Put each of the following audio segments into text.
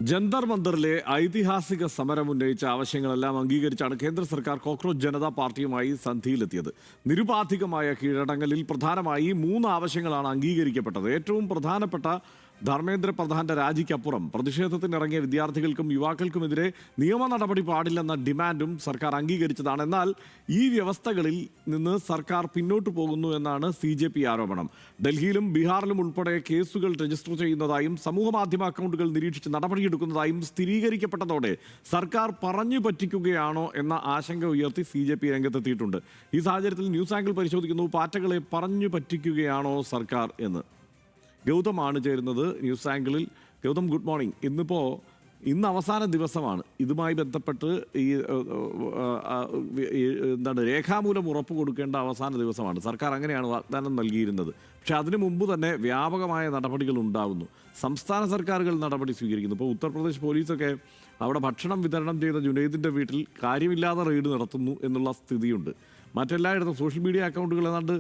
ജന്തർ മന്ദറിലെ ഐതിഹാസിക സമരം ഉന്നയിച്ച ആവശ്യങ്ങളെല്ലാം അംഗീകരിച്ചാണ് കേന്ദ്ര സർക്കാർ കോക്രോച്ച് ജനതാ പാർട്ടിയുമായി സന്ധിയിലെത്തിയത്. നിരുപാധികമായ കീഴടങ്ങലിൽ പ്രധാനമായി 3 ആവശ്യങ്ങളാണ് അംഗീകരിക്കപ്പെട്ടത്. ഏറ്റവും പ്രധാനപ്പെട്ട ധർമ്മേന്ദ്ര പ്രധാന്റെ രാജിക്കപ്പുറം പ്രതിഷേധത്തിനിറങ്ങിയ വിദ്യാർത്ഥികൾക്കും യുവാക്കൾക്കുമെതിരെ നിയമ നടപടി പാടില്ലെന്ന ഡിമാൻഡും സർക്കാർ അംഗീകരിച്ചതാണ്. എന്നാൽ ഈ വ്യവസ്ഥകളിൽ നിന്ന് സർക്കാർ പിന്നോട്ടു പോകുന്നു എന്നാണ് CJP ആരോപണം. ഡൽഹിയിലും ബീഹാറിലും ഉൾപ്പെടെ കേസുകൾ രജിസ്റ്റർ ചെയ്യുന്നതായും സമൂഹമാധ്യമ അക്കൗണ്ടുകൾ നിരീക്ഷിച്ച് നടപടിയെടുക്കുന്നതായും സ്ഥിരീകരിക്കപ്പെട്ടതോടെ സർക്കാർ പറഞ്ഞു പറ്റിക്കുകയാണോ എന്ന ആശങ്ക ഉയർത്തി CJP രംഗത്തെത്തിയിട്ടുണ്ട്. ഈ സാഹചര്യത്തിൽ ന്യൂസ് ആംഗിൾ പരിശോധിക്കുന്നു, പാറ്റകളെ പറഞ്ഞു പറ്റിക്കുകയാണോ സർക്കാർ എന്ന്. ഗൗതമാണ് ചേരുന്നത് ന്യൂസ് ആംഗിളിൽ. Gautam, good morning. ഇന്ന് അവസാന ദിവസമാണ്. ഇതുമായി ബന്ധപ്പെട്ട് രേഖാമൂലം ഉറപ്പ് കൊടുക്കേണ്ട അവസാന ദിവസമാണ്. സർക്കാർ അങ്ങനെയാണ് വാഗ്ദാനം നൽകിയിരുന്നത്. പക്ഷെ അതിനു മുമ്പ് തന്നെ വ്യാപകമായ നടപടികൾ ഉണ്ടാകുന്നു. സംസ്ഥാന സർക്കാരുകൾ നടപടി സ്വീകരിക്കുന്നു. ഇപ്പോൾ ഉത്തർപ്രദേശ് പോലീസൊക്കെ അവിടെ ഭക്ഷണം വിതരണം ചെയ്ത ജുനൈദിൻ്റെ വീട്ടിൽ കാര്യമില്ലാതെ റെയ്ഡ് നടത്തുന്നു എന്നുള്ള സ്ഥിതിയുണ്ട്. മറ്റെല്ലായിടത്തും സോഷ്യൽ മീഡിയ അക്കൗണ്ടുകൾ ഏതാണ്ട്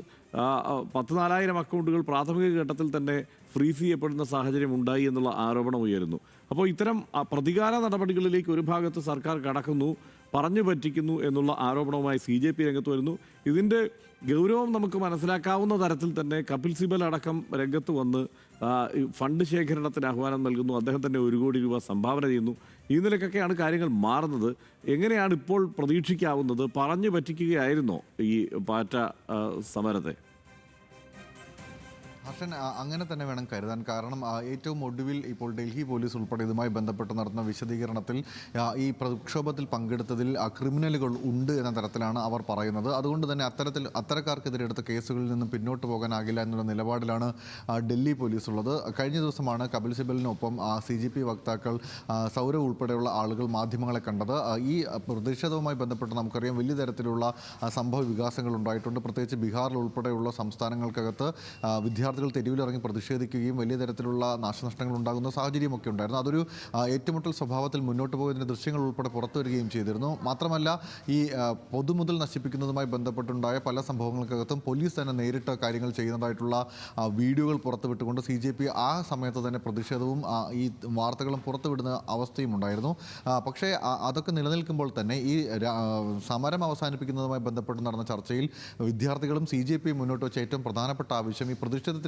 14,000 അക്കൗണ്ടുകൾ പ്രാഥമിക ഘട്ടത്തിൽ തന്നെ ഫ്രീസ് ചെയ്യപ്പെടുന്ന സാഹചര്യം ഉണ്ടായി എന്നുള്ള ആരോപണം ഉയരുന്നു. അപ്പോൾ ഇത്തരം പ്രതികാര നടപടികളിലേക്ക് ഒരു ഭാഗത്ത് സർക്കാർ കടക്കുന്നു, പറഞ്ഞു പറ്റിക്കുന്നു എന്നുള്ള ആരോപണവുമായി CJP രംഗത്ത് വരുന്നു. ഇതിൻ്റെ ഗൗരവം നമുക്ക് മനസ്സിലാക്കാവുന്ന തരത്തിൽ തന്നെ കപിൽ സിബൽ അടക്കം രംഗത്ത് വന്ന് ഫണ്ട് ശേഖരണത്തിന് ആഹ്വാനം നൽകുന്നു. അദ്ദേഹം തന്നെ 1 കോടി രൂപ സംഭാവന ചെയ്യുന്നു. ഈ നിലക്കൊക്കെയാണ് കാര്യങ്ങൾ മാറുന്നത്. എങ്ങനെയാണ് ഇപ്പോൾ പ്രതീക്ഷിക്കാവുന്നത്? പറഞ്ഞു പറ്റിക്കുകയായിരുന്നോ ഈ പാറ്റ സമരത്തെ? ഹർഷൻ, അങ്ങനെ തന്നെ വേണം കരുതാൻ. കാരണം ഏറ്റവും ഒടുവിൽ ഇപ്പോൾ ഡൽഹി പോലീസ് ഉൾപ്പെടെ ഇതുമായി ബന്ധപ്പെട്ട് നടത്തുന്ന വിശദീകരണത്തിൽ ഈ പ്രക്ഷോഭത്തിൽ പങ്കെടുത്തതിൽ ക്രിമിനലുകൾ ഉണ്ട് എന്ന തരത്തിലാണ് അവർ പറയുന്നത്. അതുകൊണ്ട് തന്നെ അത്തരക്കാർക്കെതിരെ എടുത്ത കേസുകളിൽ നിന്ന് പിന്നോട്ട് പോകാനാകില്ല എന്നുള്ള നിലപാടിലാണ് ഡൽഹി പോലീസ് ഉള്ളത്. കഴിഞ്ഞ ദിവസമാണ് കപിൽ സിബലിനൊപ്പം CJP വക്താക്കൾ സൗരവ് ഉൾപ്പെടെയുള്ള ആളുകൾ മാധ്യമങ്ങളെ കണ്ടത്. ഈ പ്രതിഷേധവുമായി ബന്ധപ്പെട്ട് നമുക്കറിയാം വലിയ തരത്തിലുള്ള സംഭവ വികാസങ്ങൾ ഉണ്ടായിട്ടുണ്ട്. പ്രത്യേകിച്ച് ബീഹാറിൽ ഉൾപ്പെടെയുള്ള സംസ്ഥാനങ്ങൾക്കകത്ത് വിദ്യാർത്ഥികൾ തെരുവിലിറങ്ങി പ്രതിഷേധിക്കുകയും വലിയ തരത്തിലുള്ള നാശനഷ്ടങ്ങൾ ഉണ്ടാകുന്ന സാഹചര്യമൊക്കെ ഉണ്ടായിരുന്നു. അതൊരു ഏറ്റുമുട്ടൽ സ്വഭാവത്തിൽ മുന്നോട്ട് പോകുന്നതിൻ്റെ ദൃശ്യങ്ങൾ ഉൾപ്പെടെ പുറത്തു വരികയും ചെയ്തിരുന്നു. മാത്രമല്ല, ഈ പൊതുമുതൽ നശിപ്പിക്കുന്നതുമായി ബന്ധപ്പെട്ടുണ്ടായ പല സംഭവങ്ങൾക്കകത്തും പോലീസ് തന്നെ നേരിട്ട് കാര്യങ്ങൾ ചെയ്യുന്നതായിട്ടുള്ള വീഡിയോകൾ പുറത്തുവിട്ടുകൊണ്ട് CJP ആ സമയത്ത് തന്നെ പ്രതിഷേധവും ഈ വാർത്തകളും പുറത്തുവിടുന്ന അവസ്ഥയും ഉണ്ടായിരുന്നു. പക്ഷേ അതൊക്കെ നിലനിൽക്കുമ്പോൾ തന്നെ ഈ സമരം അവസാനിപ്പിക്കുന്നതുമായി ബന്ധപ്പെട്ട് നടന്ന ചർച്ചയിൽ വിദ്യാർത്ഥികളും CJP മുന്നോട്ട് വെച്ച ഏറ്റവും പ്രധാനപ്പെട്ട ആവശ്യം ഈ പ്രതിഷേധത്തിന്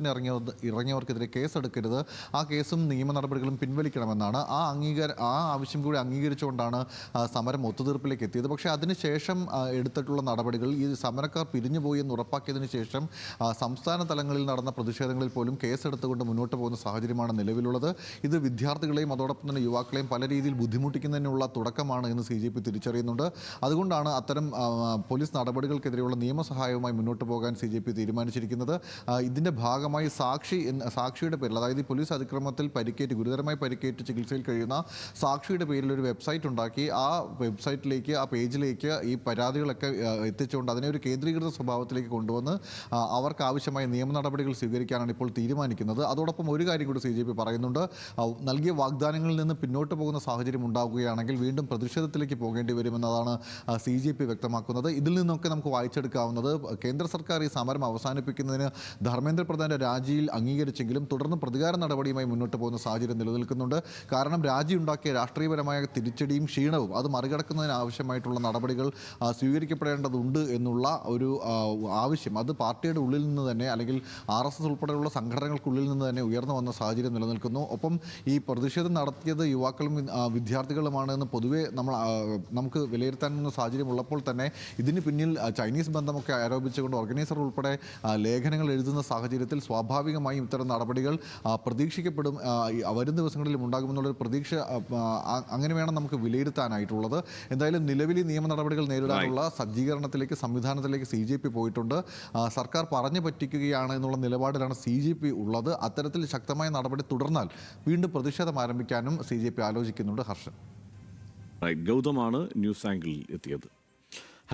ഇറങ്ങിയവർക്കെതിരെ കേസെടുക്കരുത്, ആ കേസും നിയമ നടപടികളും പിൻവലിക്കണമെന്നാണ്. ആ ആവശ്യം കൂടി അംഗീകരിച്ചുകൊണ്ടാണ് സമരം ഒത്തുതീർപ്പിലേക്ക് എത്തിയത്. പക്ഷേ അതിനുശേഷം എടുത്തിട്ടുള്ള നടപടികൾ ഈ സമരക്കാർ പിരിഞ്ഞുപോയി എന്ന് ഉറപ്പാക്കിയതിനു ശേഷം സംസ്ഥാന തലങ്ങളിൽ നടന്ന പ്രതിഷേധങ്ങളിൽ പോലും കേസെടുത്തുകൊണ്ട് മുന്നോട്ട് പോകുന്ന സാഹചര്യമാണ് നിലവിലുള്ളത്. ഇത് വിദ്യാർത്ഥികളെയും അതോടൊപ്പം തന്നെ യുവാക്കളെയും പല രീതിയിൽ ബുദ്ധിമുട്ടിക്കുന്നതിനുള്ള തുടക്കമാണ് എന്ന് CJP തിരിച്ചറിയുന്നുണ്ട്. അതുകൊണ്ടാണ് അത്തരം പോലീസ് നടപടികൾക്കെതിരെയുള്ള നിയമസഹായവുമായി മുന്നോട്ട് പോകാൻ CJP തീരുമാനിച്ചിരിക്കുന്നത്. ഇതിൻ്റെ ഭാഗമായി സാക്ഷിയുടെ പേരിൽ, അതായത് ഈ പോലീസ് അതിക്രമത്തിൽ ഗുരുതരമായി പരിക്കേറ്റ് ചികിത്സയിൽ കഴിയുന്ന സാക്ഷിയുടെ പേരിൽ ഒരു വെബ്സൈറ്റ് ഉണ്ടാക്കി ആ വെബ്സൈറ്റിലേക്ക്, ആ പേജിലേക്ക് ഈ പരാതികളൊക്കെ എത്തിച്ചുകൊണ്ട് അതിനെ ഒരു കേന്ദ്രീകൃത സ്വഭാവത്തിലേക്ക് കൊണ്ടുവന്ന് അവർക്ക് ആവശ്യമായ നിയമ നടപടികൾ സ്വീകരിക്കാനാണ് ഇപ്പോൾ തീരുമാനിക്കുന്നത്. അതോടൊപ്പം ഒരു കാര്യം കൂടി CJP പറയുന്നുണ്ട്. നൽകിയ വാഗ്ദാനങ്ങളിൽ നിന്ന് പിന്നോട്ട് പോകുന്ന സാഹചര്യം ഉണ്ടാവുകയാണെങ്കിൽ വീണ്ടും പ്രതിഷേധത്തിലേക്ക് പോകേണ്ടി വരുമെന്നതാണ് CJP വ്യക്തമാക്കുന്നത്. ഇതിൽ നിന്നൊക്കെ നമുക്ക് വായിച്ചെടുക്കാവുന്നത് കേന്ദ്ര സർക്കാർ ഈ സമരം അവസാനിപ്പിക്കുന്നതിന് ധർമ്മേന്ദ്ര പ്രധാന്റെ രാജിയിൽ അംഗീകരിച്ചെങ്കിലും തുടർന്ന് പ്രതികാര നടപടിയുമായി മുന്നോട്ട് പോകുന്ന സാഹചര്യം നിലനിൽക്കുന്നുണ്ട്. കാരണം രാജി ഉണ്ടാക്കിയ രാഷ്ട്രീയപരമായ തിരിച്ചടിയും ക്ഷീണവും അത് മറികടക്കുന്നതിന് ആവശ്യമായിട്ടുള്ള നടപടികൾ സ്വീകരിക്കപ്പെടേണ്ടതുണ്ട് എന്നുള്ള ഒരു ആവശ്യം അത് പാർട്ടിയുടെ ഉള്ളിൽ നിന്ന് തന്നെ, അല്ലെങ്കിൽ RSS ഉൾപ്പെടെയുള്ള സംഘടനകൾക്കുള്ളിൽ നിന്ന് തന്നെ ഉയർന്നു വന്ന സാഹചര്യം നിലനിൽക്കുന്നു. ഒപ്പം ഈ പ്രതിഷേധം നടത്തിയത് യുവാക്കളും വിദ്യാർത്ഥികളുമാണെന്ന് പൊതുവെ നമുക്ക് വിലയിരുത്താനുള്ള സാഹചര്യം ഉള്ളപ്പോൾ തന്നെ ഇതിന് പിന്നിൽ ചൈനീസ് ബന്ധമൊക്കെ ആരോപിച്ചുകൊണ്ട് ഓർഗനൈസർ ഉൾപ്പെടെ ലേഖനങ്ങൾ എഴുതുന്ന സാഹചര്യത്തിൽ സ്വാഭാവികമായും ഇത്തരം നടപടികൾ പ്രതീക്ഷിക്കപ്പെടും, വരും ദിവസങ്ങളിലും ഉണ്ടാകുമെന്നുള്ളൊരു പ്രതീക്ഷ അങ്ങനെ വേണം നമുക്ക് വിലയിരുത്താനായിട്ടുള്ളത്. എന്തായാലും നിലവിൽ നിയമ നടപടികൾ നേരിടാനുള്ള സജ്ജീകരണത്തിലേക്ക്, സംവിധാനത്തിലേക്ക് CJP പോയിട്ടുണ്ട്. സർക്കാർ പറഞ്ഞു പറ്റിക്കുകയാണ് എന്നുള്ള നിലപാടിലാണ് CJP ഉള്ളത്. അത്തരത്തിൽ ശക്തമായ നടപടി തുടർന്നാൽ വീണ്ടും പ്രതിഷേധം ആരംഭിക്കാനും CJP ആലോചിക്കുന്നുണ്ട്. ഹർഷൻ, ഗൗതമാണ് ന്യൂസ് ആംഗിളിൽ എത്തിയത്.